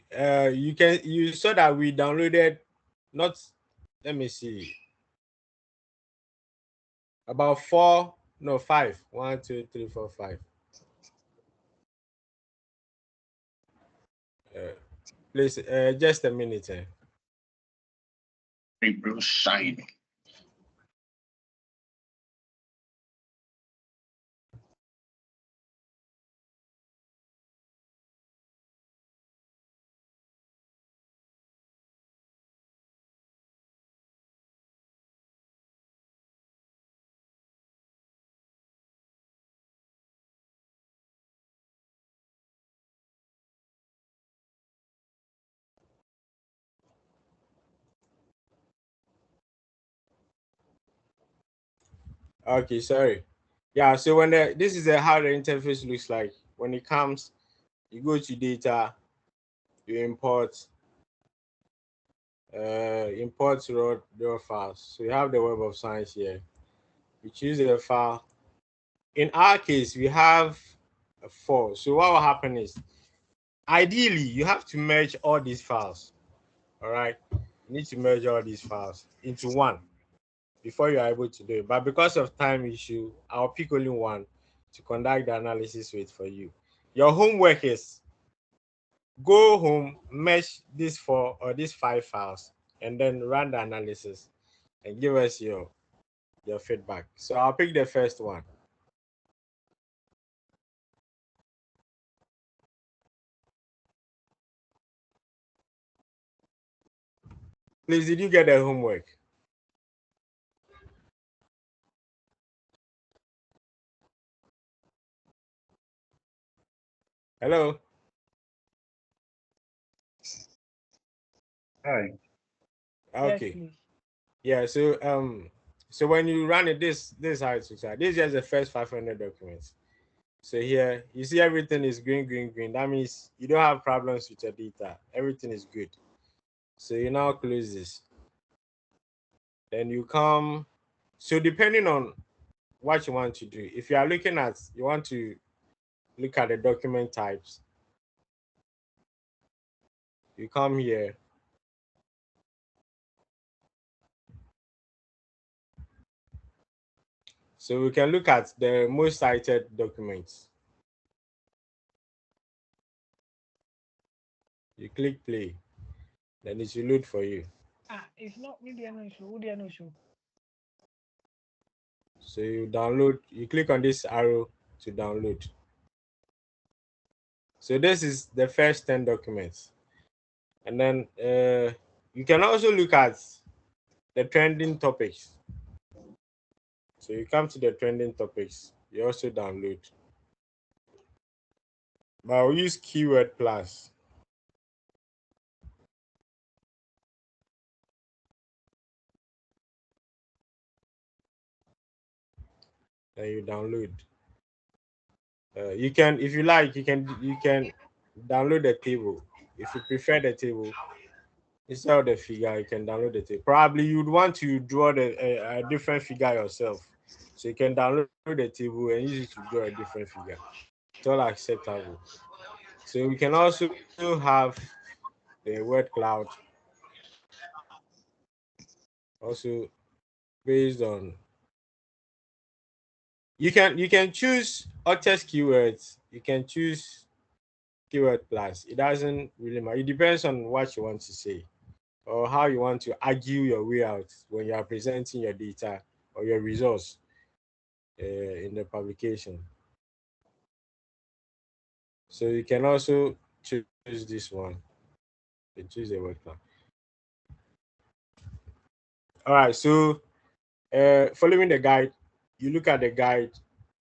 you saw that we downloaded, not, let me see, about 5. 1, 2, 3, 4, 5. Please, just a minute. Biblioshiny. Okay, sorry. Yeah, so when this is how the interface looks like. When it comes, you go to data, you import raw files. So you have the Web of Science here. You choose the file. In our case, we have 4. So what will happen is, ideally, you have to merge all these files. All right, you need to merge all these files into one before you are able to do it. But because of time issue, I'll pick only one to conduct the analysis with for you. Your homework is go home, mesh these 4 or these 5 files, and then run the analysis and give us your feedback. So I'll pick the first one. Please, did you get the homework? Hello? Hi. Okay. Yes, yeah, so when you run it, this is how it looks like. This is just the first 500 documents. So here you see everything is green, green, green. That means you don't have problems with your data. Everything is good. So you now close this. Then you come. So depending on what you want to do, if you are looking at, you want to look at the document types, you come here. So we can look at the most cited documents. You click play, then it will load for you. It's not really an issue. So you download, you click on this arrow to download. So this is the first 10 documents. And then you can also look at the trending topics. So you come to the trending topics, you also download. But I'll use keyword plus. Then you download. You can, if you like, you can download the table. If you prefer the table instead of the figure, you can download the table. Probably you'd want to draw a different figure yourself, so you can download the table and use it to draw a different figure. It's all acceptable. So we can also have the word cloud, also based on. You can choose others keywords. You can choose keyword plus. It doesn't really matter. It depends on what you want to say or how you want to argue your way out when you are presenting your data or your results in the publication. So you can also choose this one. You can choose the word cloud. All right. So following the guide, you look at the guide,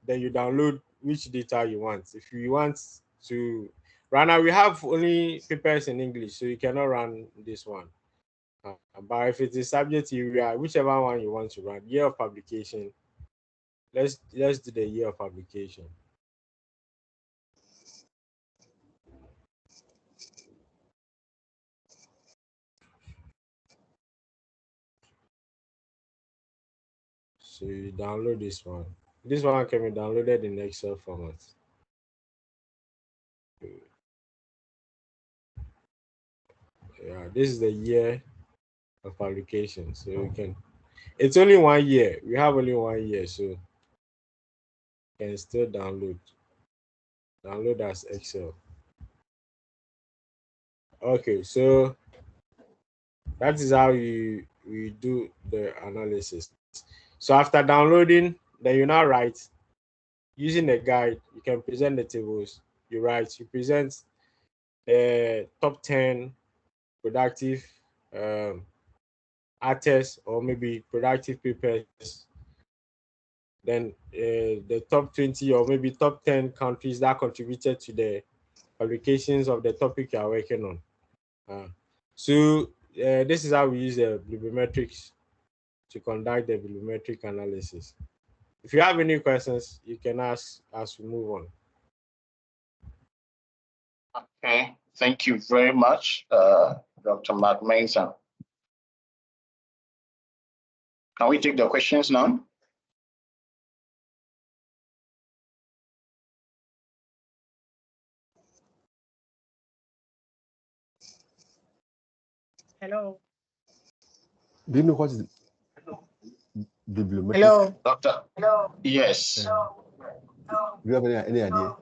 then you download which data you want. If you want to right now, we have only papers in English, so you cannot run this one. But if it is subject area, whichever one you want to run, year of publication, let's do the year of publication. So you download this one. This one can be downloaded in Excel format. Yeah, this is the year of publication. So we can, it's only 1 year. We have only 1 year, so you can still download as Excel. Okay, so that is how we do the analysis. So after downloading, then you now write using a guide. You can present the tables. You present top 10 productive artists or maybe productive papers. Then the top 20 or maybe top 10 countries that contributed to the publications of the topic you are working on. So this is how we use the Bibliometrix to conduct the bibliometric analysis. If you have any questions, you can ask as we move on. Okay, thank you very much, Dr. Mak-Mensah. Can we take the questions now? Hello. Do you know what is bibliometric? Hello. Doctor? Hello. Yes. Do you have any idea?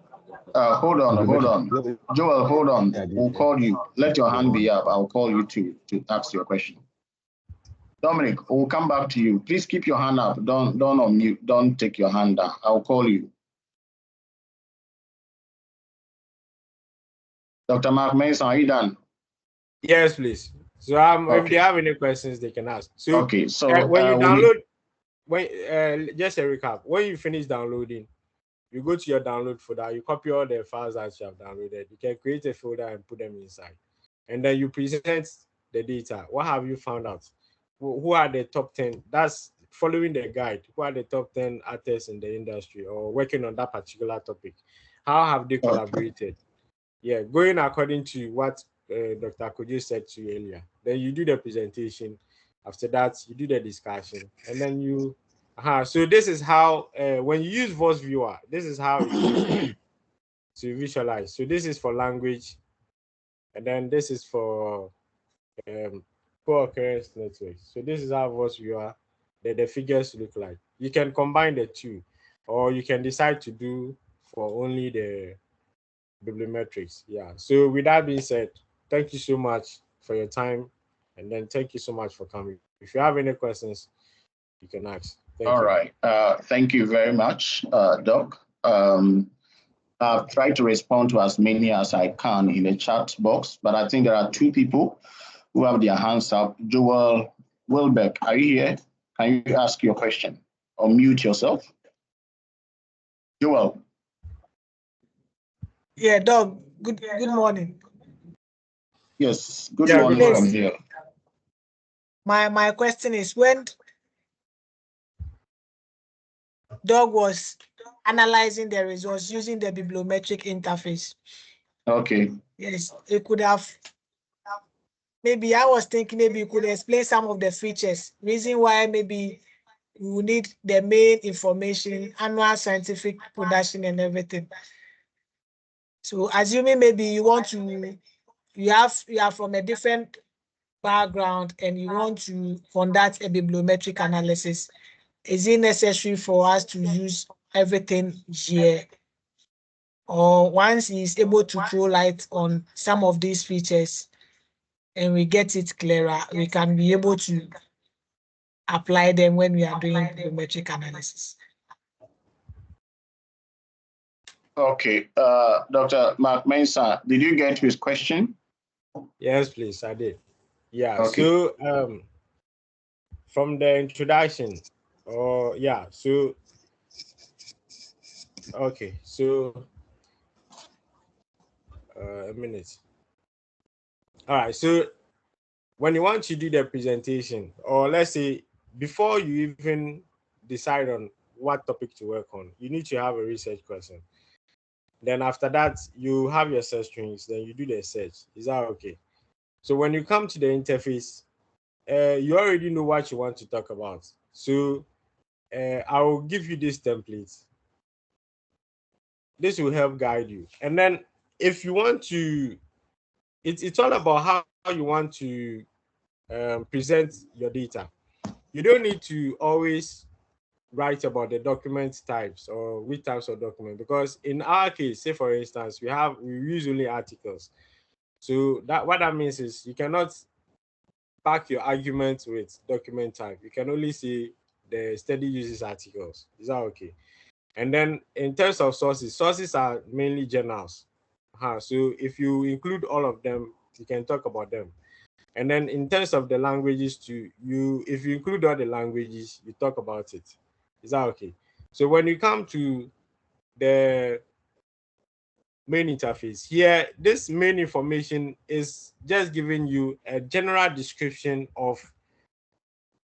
Hold on. Joel, hold on. We'll call you. Let your hand be up. I'll call you to ask your question. Dominic, we'll come back to you. Please keep your hand up. Don't unmute. Don't take your hand down. I'll call you. Dr. Mak-Mensah, are you done? Yes, please. So if they have any questions, they can ask. So okay. So when you download, just a recap. When you finish downloading, you go to your download folder. You copy all the files that you have downloaded. You can create a folder and put them inside, and then you present the data. What have you found out? Who are the top 10? That's following the guide. Who are the top 10 artists in the industry or working on that particular topic? How have they collaborated? Yeah, going according to what Dr. Kojo said to you earlier. Then you do the presentation. After that, you do the discussion, and then you. So this is how when you use Voice Viewer, this is how it looks like to visualize. So this is for language, and then this is for co-occurrence networks. So this is how Voice Viewer the figures look like. You can combine the two, or you can decide to do for only the Bibliometrix. Yeah. So with that being said, thank you so much for your time, and then thank you so much for coming. If you have any questions, you can ask. All right. Thank you very much, Doc. I've tried to respond to as many as I can in the chat box, but I think there are two people who have their hands up. Joel Wilbeck, are you here? Can you ask your question or mute yourself? Joel. Yeah, Doc. Good morning. Yes, good morning from here. My question is, when Doug was analyzing the results using the bibliometric interface. Okay. Yes, it could have. Maybe I was thinking maybe you could explain some of the features, reason why maybe you need the main information, annual scientific production and everything. So assuming maybe you want to, you are from a different background and you want to conduct a bibliometric analysis, is it necessary for us to use everything here? Or once he is able to throw light on some of these features and we get it clearer, we can be able to apply them when we are doing bibliometric analysis. Okay, Dr. Mak-Mensah, did you get his question? Yes, please, I did. Yeah, okay. So from the introduction, okay, so a minute. All right, so when you want to do the presentation, or let's say before you even decide on what topic to work on, you need to have a research question. Then after that, you have your search strings, then you do the search. Is that okay? So when you come to the interface, you already know what you want to talk about. So I will give you this template. This will help guide you. And then if you want to, it's all about how you want to present your data. You don't need to always write about the document types or which types of document, because in our case, say for instance, we use only articles. So what that means is you cannot back your argument with document type. You can only say the study uses articles. Is that okay? And then in terms of sources are mainly journals. So if you include all of them, you can talk about them. And then in terms of the languages too, if you include all the languages, you talk about it. Is that okay? So when you come to the main interface here, this main information is just giving you a general description of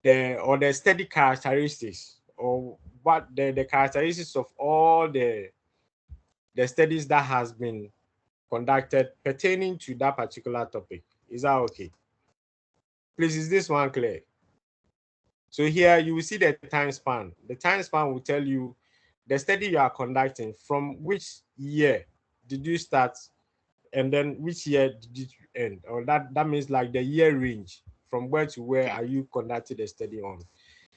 the study characteristics, or what the characteristics of all the studies that has been conducted pertaining to that particular topic. Is that okay? Please, is this one clear? So here you will see the time span. The time span will tell you the study you are conducting, from which year did you start, and then which year did you end? Or that means like the year range, from where to where are you conducting the study on.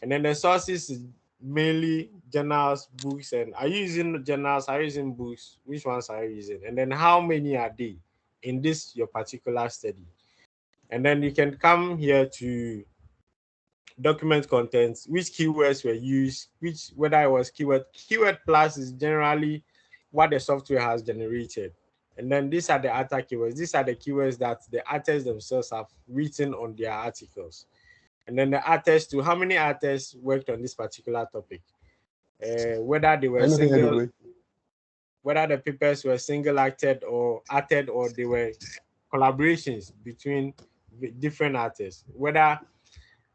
And then the sources is mainly journals, books, and are you using journals? Are you using books? Which ones are you using? And then how many are they in this your particular study? And then you can come here to document contents, which keywords were used, which whether it was keyword plus is generally what the software has generated. And then these are the other keywords. These are the keywords that the authors themselves have written on their articles. And then the authors too, how many authors worked on this particular topic? Whether they were single, whether the papers were single acted or they were collaborations between different artists, whether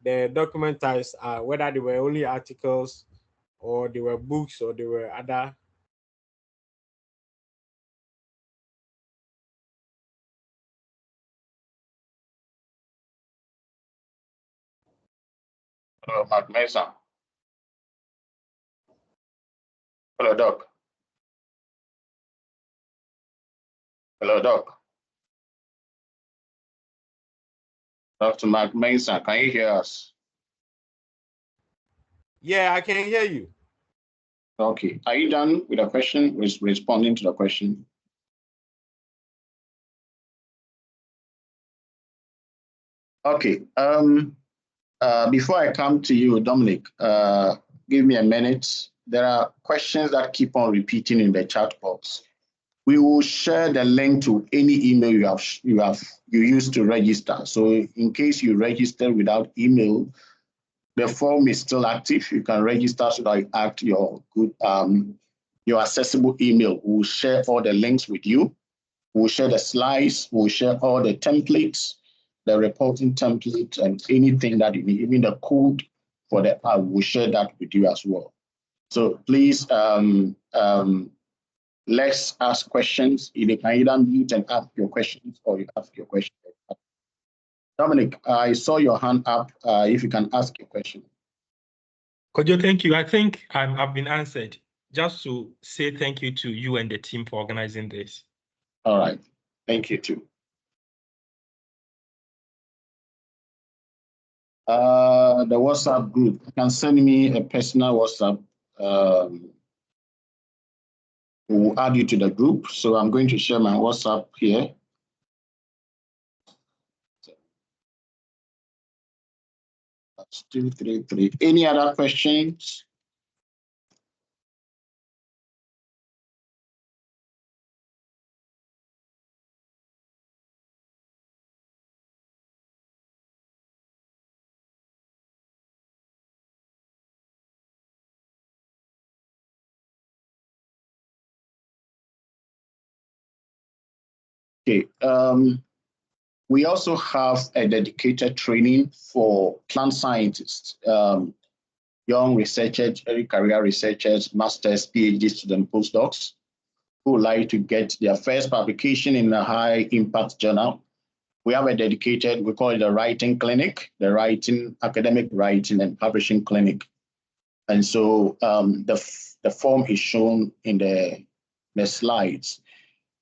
the document types are whether they were only articles or they were books or they were other. Hello, Mak-Mensah. Hello, Doc. Hello, Doc. Dr. Mak-Mensah, can you hear us? Yeah, I can hear you. Okay. Are you done with the question, responding to the question? Okay. Before I come to you, Dominic, give me a minute. There are questions that keep on repeating in the chat box. We will share the link to any email you used to register. So in case you register without email, the form is still active. You can register so that you add your accessible email. We'll share all the links with you. We'll share the slides. We'll share all the templates, the reporting template, and anything that you need, even the code for the app. We'll share that with you as well. So please, let's ask questions. You can either mute and ask your questions, or you ask your question. Dominic, I saw your hand up. If you can ask your question. Kojo, thank you. I think I've been answered. Just to say thank you to you and the team for organizing this. All right. Thank you too. The WhatsApp group. You can send me a personal WhatsApp. We'll add you to the group. So I'm going to share my WhatsApp here. That's 233. Any other questions? Okay. We also have a dedicated training for plant scientists, young researchers, early career researchers, masters, PhD students, postdocs who would like to get their first publication in a high impact journal. We have a dedicated, we call it the writing clinic, the academic writing and publishing clinic. And so the form is shown in the slides.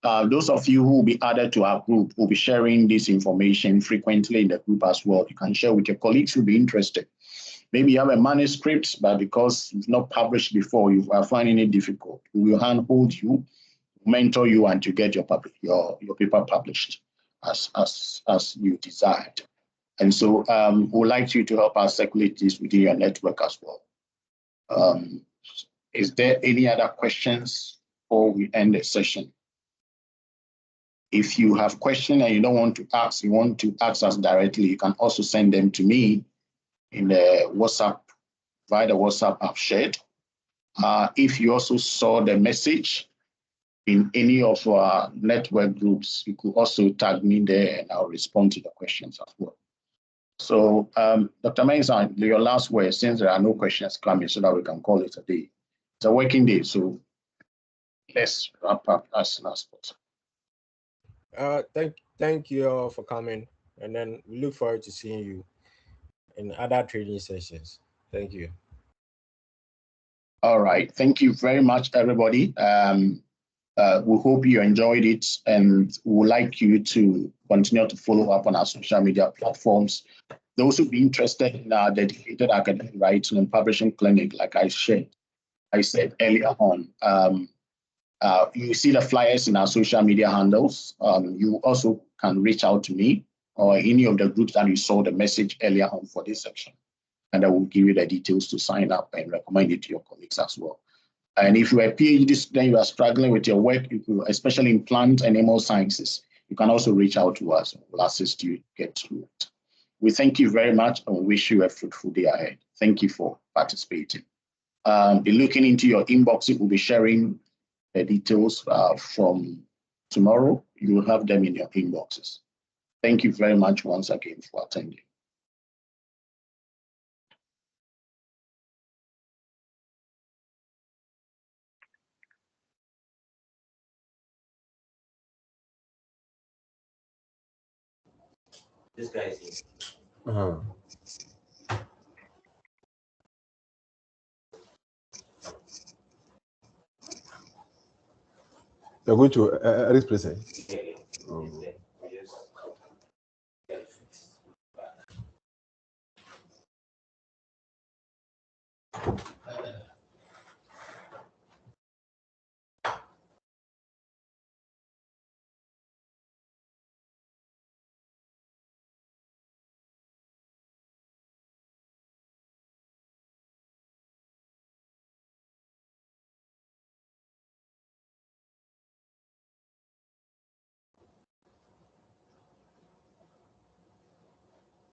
Those of you who will be added to our group will be sharing this information frequently in the group as well. You can share with your colleagues who will be interested. Maybe you have a manuscript, but because you've not published before, you are finding it difficult. We will handhold you, mentor you, and to get your paper published as you desired. And so we'd like you to help us circulate this within your network as well. Is there any other questions before we end the session? If you have questions and you don't want to ask, you want to ask us directly, you can also send them to me in the WhatsApp, via the WhatsApp I've shared. If you also saw the message in any of our network groups, you could also tag me there and I'll respond to the questions as well. So Dr. Mensah, your last word, since there are no questions coming, so that we can call it a day. It's a working day, so let's wrap up as soon as possible. Thank you all for coming, and then we look forward to seeing you in other training sessions. Thank you. All right. Thank you very much, everybody. We hope you enjoyed it, and we would like you to continue to follow up on our social media platforms. those who be interested in our dedicated academic writing and publishing clinic, like I said earlier on, you see the flyers in our social media handles. You also can reach out to me or any of the groups that you saw the message earlier on for this section. And I will give you the details to sign up and recommend it to your colleagues as well. And if you are a PhD student, you are struggling with your work, especially in plant and animal sciences, you can also reach out to us. We'll assist you get through it. We thank you very much and wish you a fruitful day ahead. Thank you for participating. Be looking into your inbox. We'll be sharing the details from tomorrow. You will have them in your inboxes. Thank you very much once again for attending. This guy is You're going to Eric's place, eh? here.